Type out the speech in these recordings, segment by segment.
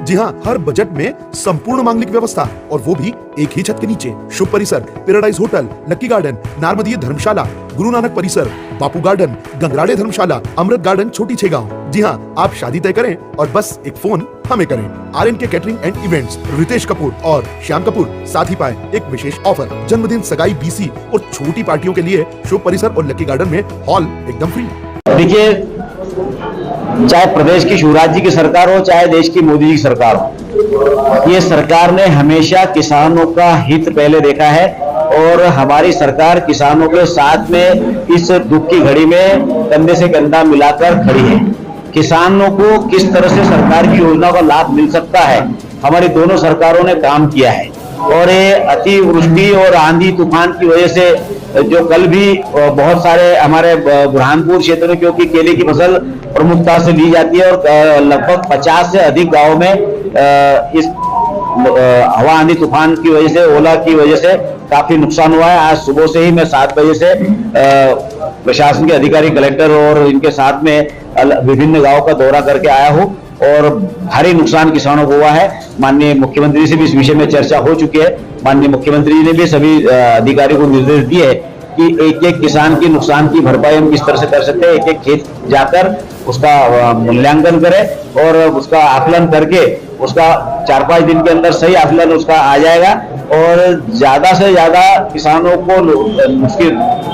जी हाँ, हर बजट में संपूर्ण मांगलिक व्यवस्था और वो भी एक ही छत के नीचे। शुभ परिसर, पैराडाइज होटल, लक्की गार्डन, नारमदीय धर्मशाला, गुरु नानक परिसर, बापू गार्डन, गंगराड़े धर्मशाला, अमृत गार्डन, छोटी छेगांव। जी हाँ, आप शादी तय करें और बस एक फोन हमें करें। RNK catering and events, Ritesh Kapoor और श्याम कपूर साथ ही पाए एक विशेष ऑफर। जन्मदिन, सगाई, BC और छोटी पार्टियों के लिए शुभ परिसर और लक्की गार्डन में हॉल एकदम फ्री। देखिए, चाहे प्रदेश की शिवराज जी की सरकार हो, चाहे देश की मोदी जी की सरकार हो, ये सरकार ने हमेशा किसानों का हित पहले देखा है और हमारी सरकार किसानों के साथ में इस दुख की घड़ी में कंधे से कंधा मिलाकर खड़ी है। किसानों को किस तरह से सरकार की योजनाओं का लाभ मिल सकता है, हमारी दोनों सरकारों ने काम किया है। और ये अतिवृष्टि और आंधी तूफान की वजह से जो कल भी बहुत सारे हमारे बुरहानपुर क्षेत्र में, क्योंकि केले की फसल प्रमुखता से ली जाती है और लगभग 50 से अधिक गांवों में इस हवा आंधी तूफान की वजह से, ओला की वजह से काफी नुकसान हुआ है। आज सुबह से ही मैं 7 बजे से प्रशासन के अधिकारी, कलेक्टर और इनके साथ में विभिन्न गांवों का दौरा करके आया हूं और भारी नुकसान किसानों को हुआ है। माननीय मुख्यमंत्री से भी इस विषय में चर्चा हो चुकी है। माननीय मुख्यमंत्री जी ने भी सभी अधिकारी को निर्देश दिए है कि एक एक किसान की नुकसान की भरपाई हम किस तरह से कर सकते हैं। एक एक खेत जाकर उसका मूल्यांकन करें और उसका आकलन करके उसका 4-5 दिन के अंदर सही आकलन उसका आ जाएगा और ज्यादा से ज्यादा किसानों को उसके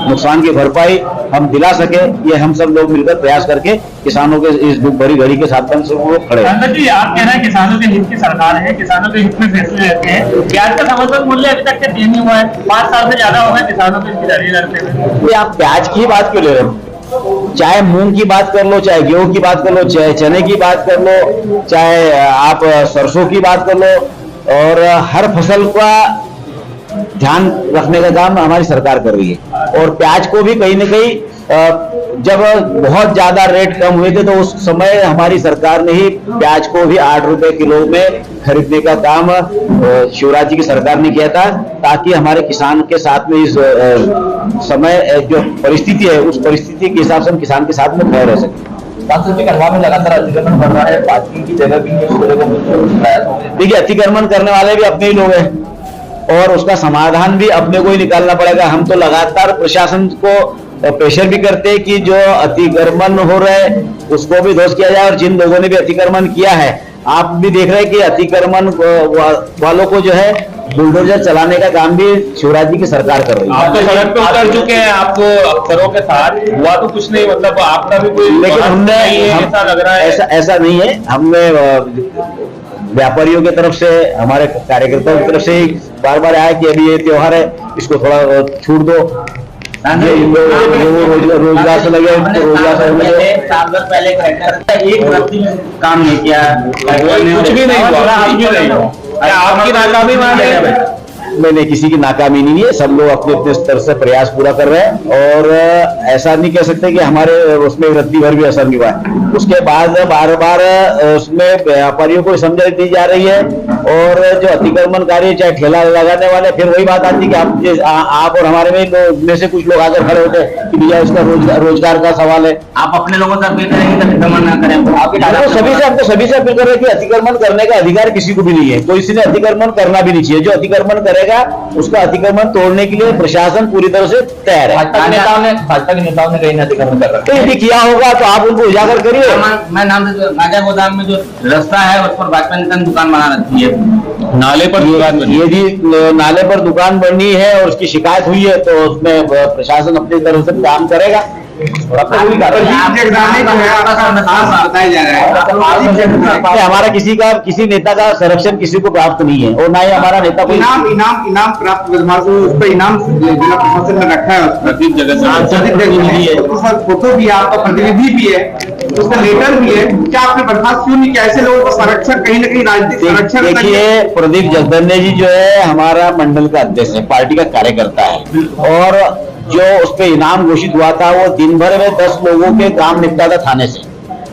नुकसान की भरपाई हम दिला सके, ये हम सब लोग मिलकर प्रयास करके किसानों के इस दुख भरी घड़ी के साथ खड़े हैं। जी, आप कह रहे हैं किसानों के हित की सरकार है, किसानों के हित में फैसले लेते हैं। प्याज का समर्थन मूल्य अभी तक चेंज नहीं हुआ है, 5 साल से ज्यादा हो गए किसानों को इसकी लड़ाई लड़ते हुए। आप प्याज की बात क्यों ले रहे हो? चाहे मूंग की बात कर लो, चाहे गेहूं की बात कर लो, चाहे चने की बात कर लो, चाहे आप सरसों की बात कर लो, और हर फसल का ध्यान रखने का काम हमारी सरकार कर रही है। और प्याज को भी कहीं न कहीं जब बहुत ज्यादा रेट कम हुए थे तो उस समय हमारी सरकार ने ही प्याज को भी 8 रुपए किलो में खरीदने का काम शिवराज जी की सरकार ने किया था, ताकि हमारे किसान के साथ में इस समय जो परिस्थिति है उस परिस्थिति के हिसाब से हम किसान के साथ में खड़े रह सकें। में लगातार अतिक्रमण बढ़ रहा है, पार्किंग की जगह भी नहीं। देखिए, अतिक्रमण करने वाले भी अपने ही लोग हैं और उसका समाधान भी अपने को ही निकालना पड़ेगा। हम तो लगातार प्रशासन को प्रेशर भी करते हैं कि जो अतिक्रमण हो रहा है उसको भी ध्वस्त किया जाए, और जिन लोगों ने भी अतिक्रमण किया है, आप भी देख रहे हैं कि अतिक्रमण वालों को जो है बुलडोजर चलाने का काम भी शिवराज जी की सरकार कर रही है। आप तो सड़क पे उतर चुके हैं, आपको अफसरों के साथ हुआ तो कुछ नहीं, मतलब आपका भी कोई, लेकिन हमने ऐसा लग रहा है। ऐसा नहीं है। हमने व्यापारियों की तरफ से, हमारे कार्यकर्ताओं की तरफ से बार बार आया कि अभी ये त्योहार है, इसको थोड़ा छूट दो, रोजगार से लगे, रोजगार से लगे। 7 साल पहले एक काम नहीं किया, कुछ भी नहीं हुआ। आपकी नाकामी मान है? नहीं, किसी की नाकामी नहीं है। सब लोग अपने अपने स्तर से प्रयास पूरा कर रहे हैं और ऐसा नहीं कह सकते कि हमारे उसमें रत्ती भर भी असर नहीं हुआ है। उसके बाद बार बार उसमें व्यापारियों को समझाई दी जा रही है और जो अतिक्रमणकारी चाहे ठेला लगाने वाले, फिर वही बात आती है कि आप और हमारे में से कुछ लोग आकर खड़े होते हैं कि भैया उसका रोजगार का सवाल है। आप अपने लोगों से अपील करेंगे कि अतिक्रमण न करें। हमको सभी से अपील कर रहे हैं कि अतिक्रमण करने का अधिकार किसी को भी नहीं है, तो इसलिए अतिक्रमण करना भी नहीं चाहिए। जो अतिक्रमण करेगा उसका अतिक्रमण तोड़ने के लिए प्रशासन पूरी तरह से तैयार है। भाजपा के नेताओं ने कहीं अतिक्रमण कर रखा है। यदि किया होगा तो आप उनको उजागर करिए। मैं नाम से गांजा गोदाम में जो रास्ता है उस पर भाजपा नेता ने दुकान बना रखी है, नाले पर दुकान बनी। यदि नाले पर दुकान बनी है और उसकी शिकायत हुई है तो उसमें प्रशासन अपनी तरफ से काम करेगा। हमारा किसी नेता का संरक्षण किसी को प्राप्त नहीं है और ना ही हमारा नेता को इनाम प्राप्त उस पर इनाम जिला प्रशासन ने रखा है, प्रदीप जगत फोटो भी है, आपका प्रतिनिधि भी है, उसका लेटर भी है। क्या आपने बर्खास्त क्यों नहीं किया? ऐसे लोगों का संरक्षण कहीं ना कहीं राजनीतिक संरक्षण। देखिए, प्रदीप जगदन्ने जी जो है हमारा मंडल का अध्यक्ष है, पार्टी का कार्यकर्ता है और जो उस पे इनाम घोषित हुआ था वो दिन भर में 10 लोगों के काम निपटा था थाने से,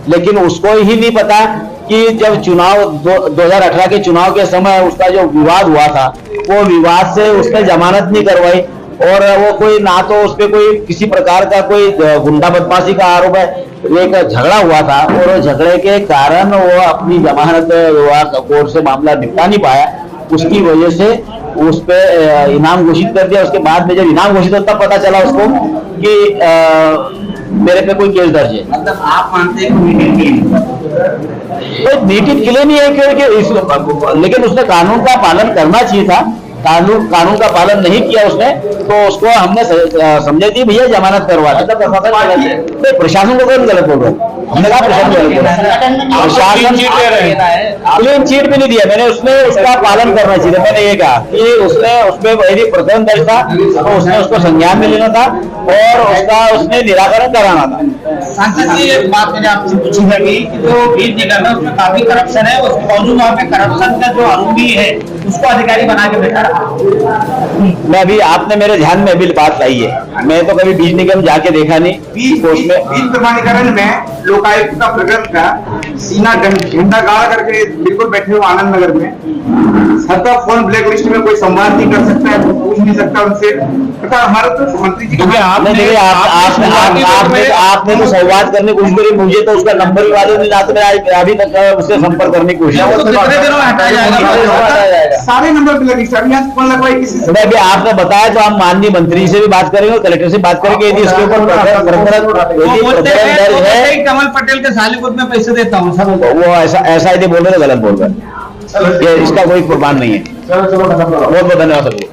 लेकिन उसको ही नहीं पता कि जब चुनाव 2018 के चुनाव के समय उसका जो विवाद हुआ था वो विवाद से उसने जमानत नहीं करवाई और वो कोई ना तो उस पर कोई किसी प्रकार का कोई गुंडा बदमाशी का आरोप है, एक झगड़ा हुआ था और झगड़े के कारण वो अपनी जमानत कोर्ट से मामला निपटा नहीं पाया, उसकी वजह से उस पे इनाम घोषित कर दिया। उसके बाद में जब इनाम घोषित होता पता चला उसको कि मेरे पे कोई केस दर्ज है। मतलब आप मानते हैं तो नीति क्लियर नहीं है क्योंकि लेकिन उसने कानून का पालन करना चाहिए था, कानून का पालन नहीं किया उसने, तो उसको हमने समझे थी भैया जमानत करवा दे। नहीं, प्रशासन को कौन गलत बोल रहा है? हमने कहा प्रशासन गलत बोल रहा है, प्रशासन क्लीन चीट भी नहीं दिया मैंने, उसने उसका पालन करना चाहिए। मैंने ये कहा कि उसने उसमें यदि प्रकरण दर्ज था तो उसने उसको संज्ञान में लेना था और उसने निराकरण कराना था। सांसद जी, एक बात मैंने आपसे पूछी है कि जो भीड़ निगम है उसमें काफी करप्शन है, उसके बावजूद वहाँ पे करप्शन का जो आरोपी है उसको अधिकारी बना के बैठा रहा। मैं अभी आपने मेरे ध्यान में अभी बात लाई है, मैं तो कभी बीज निगम जाके देखा नहीं। बीज प्रमाणीकरण में लोकायुक्त का प्रकरण था, सीना झंडा गाड़ करके बिल्कुल बैठे हुए आनंद नगर में, सबका फोन ब्लैक लिस्ट में, कोई संवाद नहीं कर सकता है, पूछ नहीं सकता उनसे। हमारा तो मंत्री जी आपने तो संवाद करने की कोशिश करी, मुझे तो उसका नंबर भी मालूम नहीं, ना तो मैं अभी तक उससे संपर्क करने की कोशिश। सारे नंबर ब्लैक लिस्ट, अभी आज फोन लगवाई किसी से। अभी आपने बताया तो हम माननीय मंत्री से भी बात करेंगे और कलेक्टर से बात करेंगे यदि इसके ऊपर प्रकरण दर्ज है। कमल पटेल के सालीपुर में पैसे देता हूँ सब, वो ऐसा यदि बोल रहे तो गलत बोल रहे हैं, इसका कोई प्रमाण नहीं है। बहुत बहुत धन्यवाद सबको।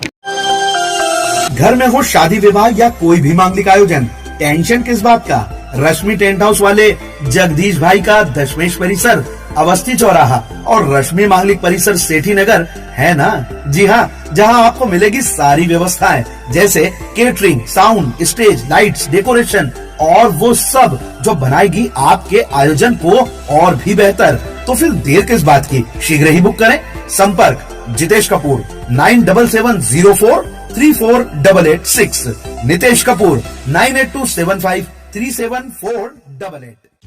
घर में हो शादी विवाह या कोई भी मांगलिक आयोजन, टेंशन किस बात का। रश्मि टेंट हाउस वाले जगदीश भाई का दशमेश परिसर, अवस्थी चौराहा और रश्मि मांगलिक परिसर सेठी नगर है ना। जी हाँ, जहाँ आपको मिलेगी सारी व्यवस्थाएं जैसे catering, sound, stage, lights, decoration और वो सब जो बनाएगी आपके आयोजन को और भी बेहतर। तो फिर देर किस बात की, शीघ्र ही बुक करें। संपर्क जितेश कपूर 9770434886, नितेश कपूर 9827537488।